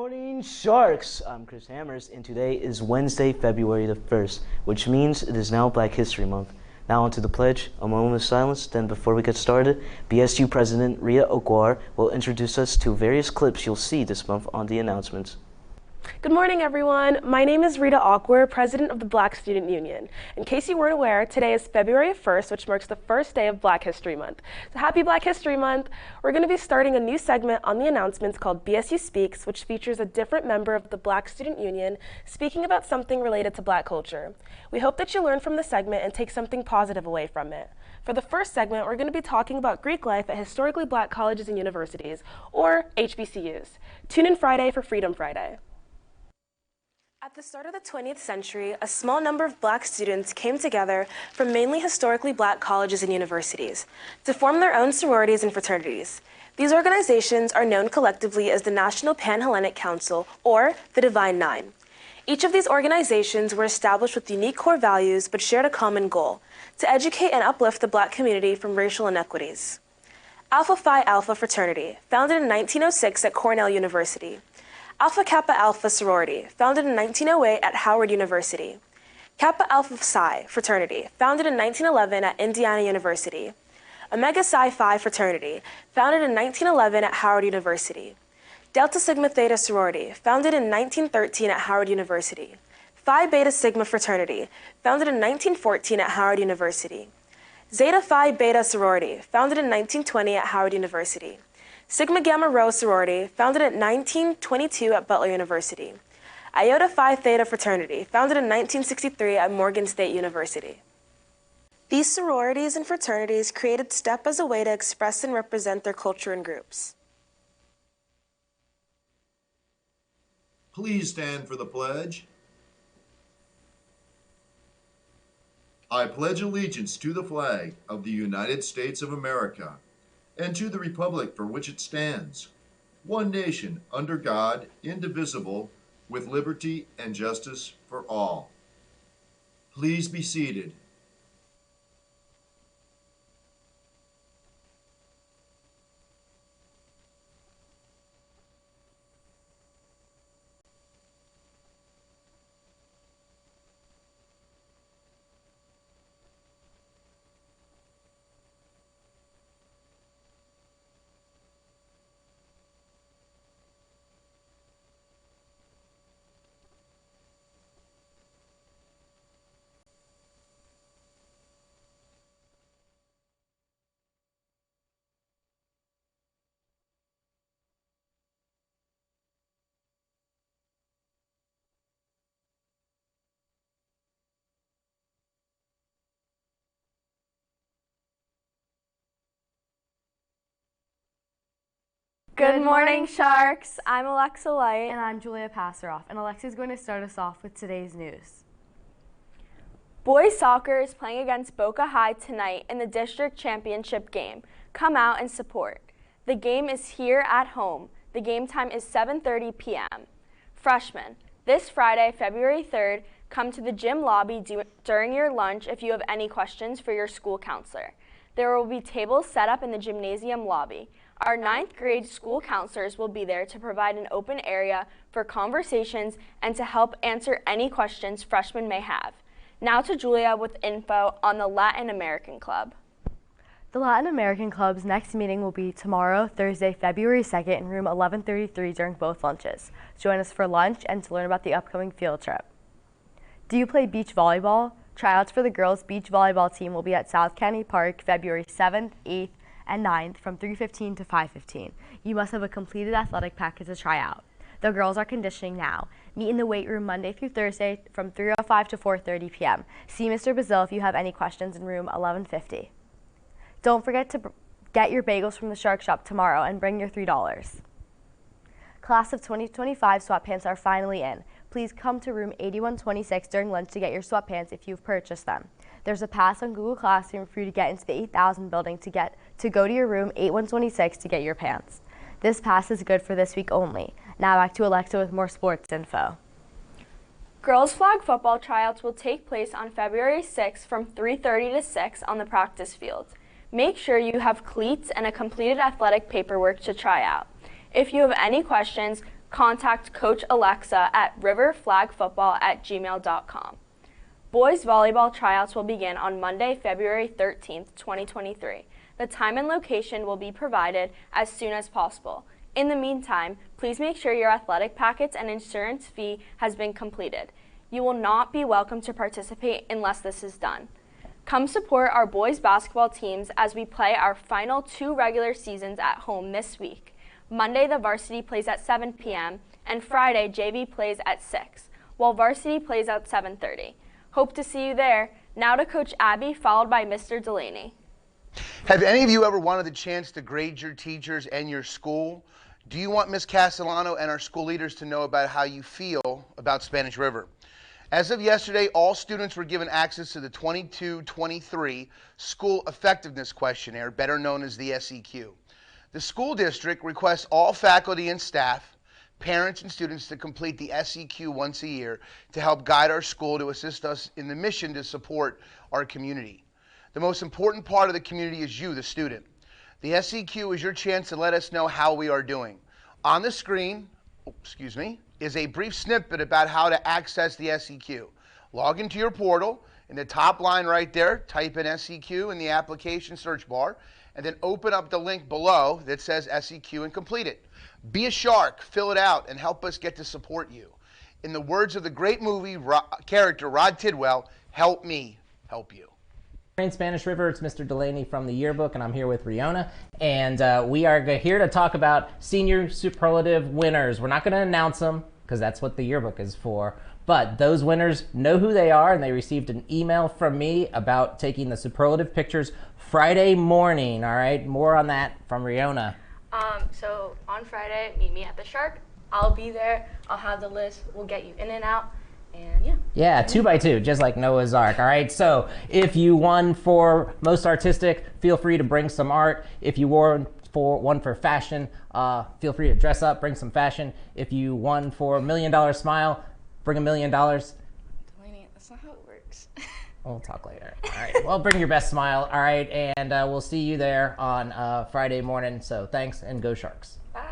morning, Sharks! I'm Chris Hammers, and today is Wednesday, February the 1st, which means it is now Black History Month. Now onto the pledge, a moment of silence. Then before we get started, BSU President Rita Okwar will introduce us to various clips you'll see this month on the announcements. Good morning, everyone. My name is Rita Okwar, President of the Black Student Union. In case you weren't aware, today is February 1st, which marks the first day of Black History Month. So happy Black History Month! We're going to be starting a new segment on the announcements called BSU Speaks, which features a different member of the Black Student Union speaking about something related to Black culture. We hope that you learn from the segment and take something positive away from it. For the first segment, we're going to be talking about Greek life at historically Black colleges and universities, or HBCUs. Tune in Friday for Freedom Friday. At the start of the 20th century, a small number of Black students came together from mainly historically Black colleges and universities to form their own sororities and fraternities. These organizations are known collectively as the National Pan-Hellenic Council, or the Divine Nine. Each of these organizations were established with unique core values but shared a common goal: to educate and uplift the Black community from racial inequities. Alpha Phi Alpha Fraternity, founded in 1906 at Cornell University. Alpha Kappa Alpha Sorority, founded in 1908 at Howard University. Kappa Alpha Psi Fraternity, founded in 1911 at Indiana University. Omega Psi Phi Fraternity, founded in 1911 at Howard University. Delta Sigma Theta Sorority, founded in 1913 at Howard University. Phi Beta Sigma Fraternity, founded in 1914 at Howard University. Zeta Phi Beta Sorority, founded in 1920 at Howard University. Sigma Gamma Rho Sorority, founded in 1922 at Butler University. Iota Phi Theta Fraternity, founded in 1963 at Morgan State University. These sororities and fraternities created STEP as a way to express and represent their culture and groups. Please stand for the pledge. I pledge allegiance to the flag of the United States of America and to the republic for which it stands, one nation, under God, indivisible, with liberty and justice for all. Please be seated. Good morning, Sharks. I'm Alexa Light. And I'm Julia Passeroff. And Alexia's going to start us off with today's news. Boys soccer is playing against Boca High tonight in the district championship game. Come out and support. The game is here at home. The game time is 7:30 p.m. Freshmen, this Friday, February 3rd, come to the gym lobby during your lunch if you have any questions for your school counselor. There will be tables set up in the gymnasium lobby. Our 9th grade school counselors will be there to provide an open area for conversations and to help answer any questions freshmen may have. Now to Julia with info on the Latin American Club. The Latin American Club's next meeting will be tomorrow, Thursday, February 2nd in room 1133 during both lunches. Join us for lunch and to learn about the upcoming field trip. Do you play beach volleyball? Tryouts for the girls' beach volleyball team will be at South County Park February 7th, 8th, and 9th from 3:15 to 5:15. You must have a completed athletic package to try out. The girls are conditioning now. Meet in the weight room Monday through Thursday from 3:05 to 4:30 p.m. See Mr. Bazil if you have any questions in room 1150. Don't forget to get your bagels from the Shark Shop tomorrow and bring your $3. Class of 2025 sweatpants are finally in. Please come to room 8126 during lunch to get your sweatpants if you've purchased them. There's a pass on Google Classroom for you to get into the 8000 building to go to your room 8126 to get your pants. This pass is good for this week only. Now back to Alexa with more sports info. Girls flag football tryouts will take place on February 6th from 3:30 to 6 on the practice field. Make sure you have cleats and a completed athletic paperwork to try out. If you have any questions, contact Coach Alexa at riverflagfootball@gmail.com. Boys volleyball tryouts will begin on Monday, February 13th, 2023. The time and location will be provided as soon as possible. In the meantime, please make sure your athletic packets and insurance fee has been completed. You will not be welcome to participate unless this is done. Come support our boys basketball teams as we play our final 2 regular seasons at home this week. Monday, the varsity plays at 7 p.m., and Friday, JV plays at 6, while varsity plays at 7:30. Hope to see you there. Now to Coach Abby, followed by Mr. Delaney. Have any of you ever wanted the chance to grade your teachers and your school? Do you want Ms. Castellano and our school leaders to know about how you feel about Spanish River? As of yesterday, all students were given access to the 22-23 School Effectiveness Questionnaire, better known as the SEQ. The school district requests all faculty and staff, parents and students to complete the SEQ once a year to help guide our school to assist us in the mission to support our community. The most important part of the community is you, the student. The SEQ is your chance to let us know how we are doing. On the screen, is a brief snippet about how to access the SEQ. Log into your portal. In the top line right there, type in SEQ in the application search bar, and then open up the link below that says SEQ and complete it. Be a shark, fill it out, and help us get to support you. In the words of the great movie character Rod Tidwell, help me help you. In Spanish River, it's Mr. Delaney from the yearbook, and I'm here with Riona, and we are here to talk about senior superlative winners. We're not going to announce them because that's what the yearbook is for, but those winners know who they are, and they received an email from me about taking the superlative pictures Friday morning. All right, more on that from Riona. So on Friday, meet me at the Shark. I'll be there. I'll have the list. We'll get you in and out. And yeah. Yeah, 2x2, just like Noah's Ark. All right, so if you won for most artistic, feel free to bring some art. If you won for fashion, feel free to dress up, bring some fashion. If you won for $1 Million Smile, bring $1 million. Delaney, that's not how it works. We'll talk later. All right, well, bring your best smile. All right, and we'll see you there on Friday morning. So thanks, and go Sharks. Bye.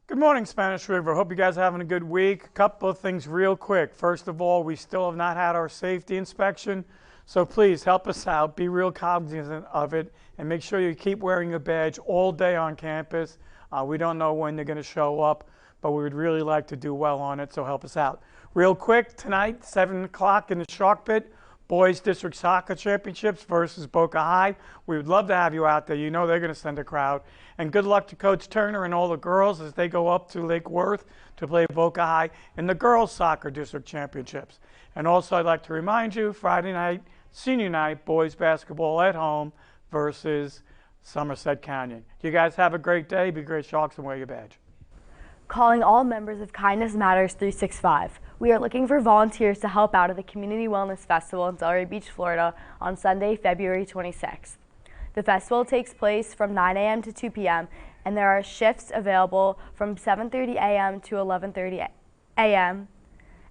Good morning, Spanish River. Hope you guys are having a good week. A couple of things real quick. First of all, we still have not had our safety inspection, so please help us out. Be real cognizant of it, and make sure you keep wearing your badge all day on campus. We don't know when they're going to show up, but we would really like to do well on it, so help us out. Real quick, tonight, 7 o'clock in the Shark Pit, Boys District Soccer Championships versus Boca High. We would love to have you out there. You know they're going to send a crowd. And good luck to Coach Turner and all the girls as they go up to Lake Worth to play Boca High in the Girls Soccer District Championships. And also I'd like to remind you, Friday night, senior night, boys basketball at home versus Somerset Canyon. You guys have a great day. Be great Sharks and wear your badge. Calling all members of Kindness Matters 365. We are looking for volunteers to help out at the Community Wellness Festival in Delray Beach, Florida on Sunday, February 26th. The festival takes place from 9 a.m. to 2 p.m. and there are shifts available from 7:30 a.m. to 11:30 a.m.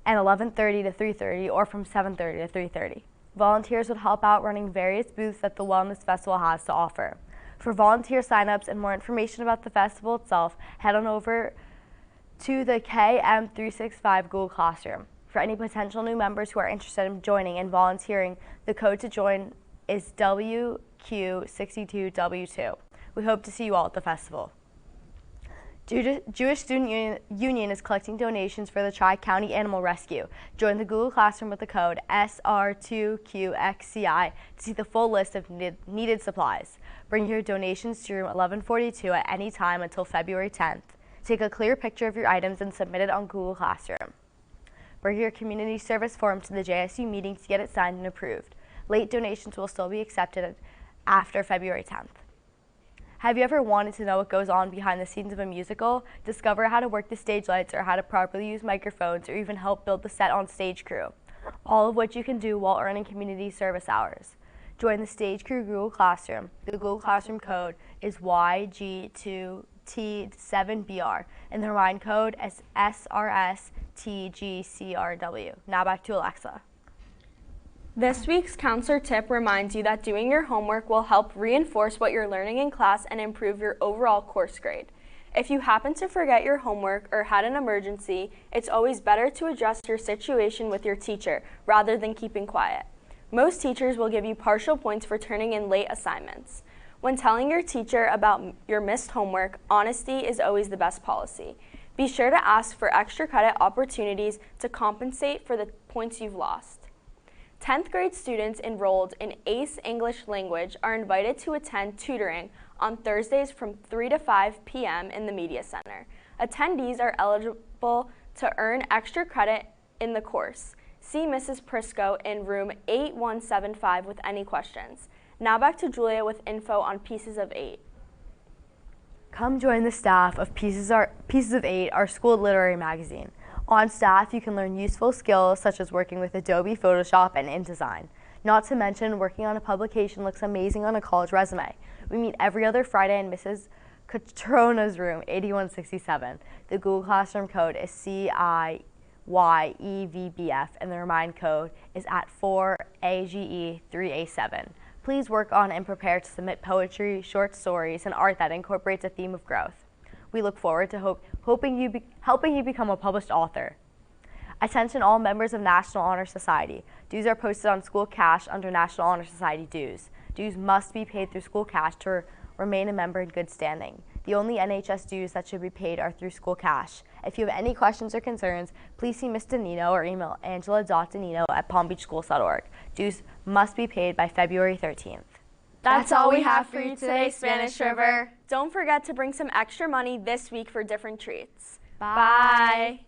and 11:30 to 3:30 or from 7:30 to 3:30. Volunteers would help out running various booths that the Wellness Festival has to offer. For volunteer signups and more information about the festival itself, head on over to the KM365 Google Classroom. For any potential new members who are interested in joining and volunteering, the code to join is WQ62W2. We hope to see you all at the festival. Jewish Student Union is collecting donations for the Tri-County Animal Rescue. Join the Google Classroom with the code SR2QXCI to see the full list of needed supplies. Bring your donations to room 1142 at any time until February 10th. Take a clear picture of your items and submit it on Google Classroom. Bring your community service form to the JSU meeting to get it signed and approved. Late donations will still be accepted after February 10th. Have you ever wanted to know what goes on behind the scenes of a musical? Discover how to work the stage lights or how to properly use microphones or even help build the set on stage crew. All of which you can do while earning community service hours. Join the Stage Crew Google Classroom. The Google Classroom code is YG2T7BR and the Remind code is SRSTGCRW. Now back to Alexa. This week's counselor tip reminds you that doing your homework will help reinforce what you're learning in class and improve your overall course grade. If you happen to forget your homework or had an emergency, it's always better to address your situation with your teacher rather than keeping quiet. Most teachers will give you partial points for turning in late assignments. When telling your teacher about your missed homework, honesty is always the best policy. Be sure to ask for extra credit opportunities to compensate for the points you've lost. 10th grade students enrolled in ACE English Language are invited to attend tutoring on Thursdays from 3 to 5 p.m. in the Media Center. Attendees are eligible to earn extra credit in the course. See Mrs. Prisco in room 8175 with any questions. Now back to Julia with info on Pieces of 8. Come join the staff of Pieces of 8, our school literary magazine. On staff, you can learn useful skills such as working with Adobe Photoshop and InDesign. Not to mention, working on a publication looks amazing on a college resume. We meet every other Friday in Mrs. Catrona's room, 8167. The Google Classroom code is CIYEVBF, and the Remind code is at 4AGE3A7. Please work on and prepare to submit poetry, short stories, and art that incorporates a theme of growth. We look forward to helping you become a published author. Attention all members of National Honor Society. Dues are posted on School Cash under National Honor Society dues. Dues must be paid through School Cash to remain a member in good standing. The only NHS dues that should be paid are through School Cash. If you have any questions or concerns, please see Ms. Danino or email angela.danino@palmbeachschools.org. Dues must be paid by February 13th. That's all we have for you today, Spanish River. Don't forget to bring some extra money this week for different treats. Bye.